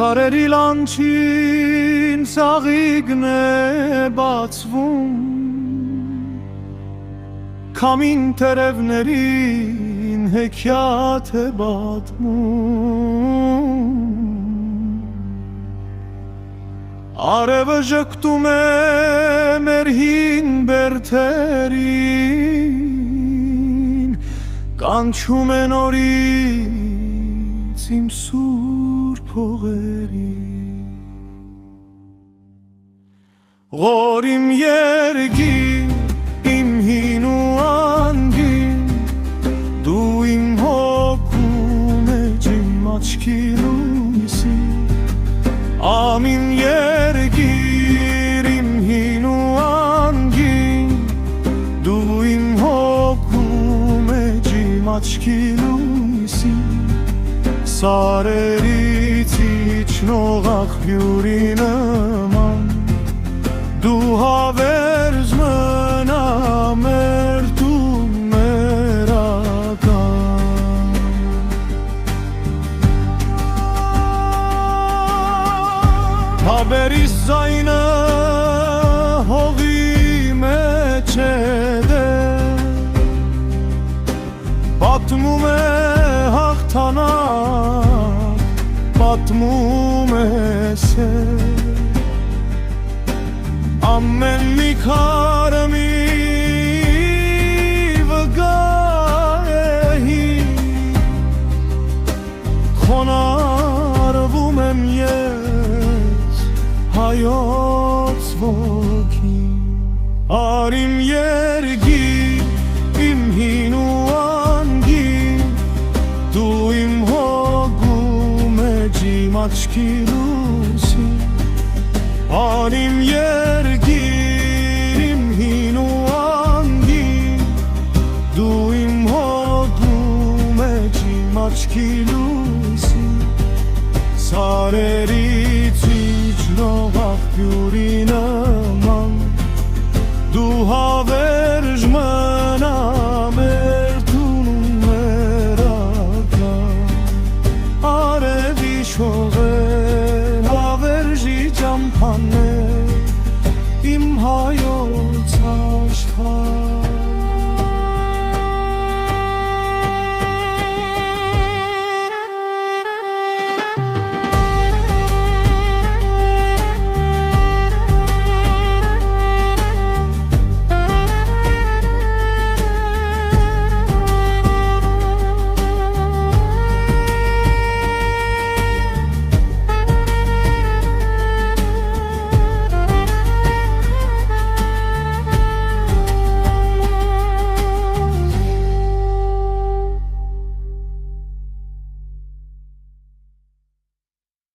Սարերի լանջին ծաղիկն է բացվում, Քամին տերևներին հեքիաթ է պատմում, Արևը ժպտում է մեր հին բերդերին, Կանչում է նորից իմ սուրբ հողերին, Ղոր իմ երգին, իմ հին ու անգին, Դու իմ հոգու մեջ իմ աչքի լույսին, Ամին երգիր իմ հին ու անգին, Դու իմ հոգու մեջ իմ աչքի լույսին, Սարերից իջնող աղբյուրի նման, Դու հավերժ մնա մեր տուներական, Հավերիս զայնը հողի մեջ է դեր, Պատմում է հաղթանակ, պատմում է սեր, Ամեն մի քարը մի վգա է հին, Խոնարհվում եմ ես հայոց ոգին, Ար իմ երգիր, իմ հին ու անգին, Դու իմ հոգու մեջ իմ աչքի լույսին, Ար իմ երգիր, իմ հին ու անգին, Դու իմ հոգու մեջ իմ աչքի լույսին, Սարերից իջնող աղբյուրի նման, Դու հավերժ մնա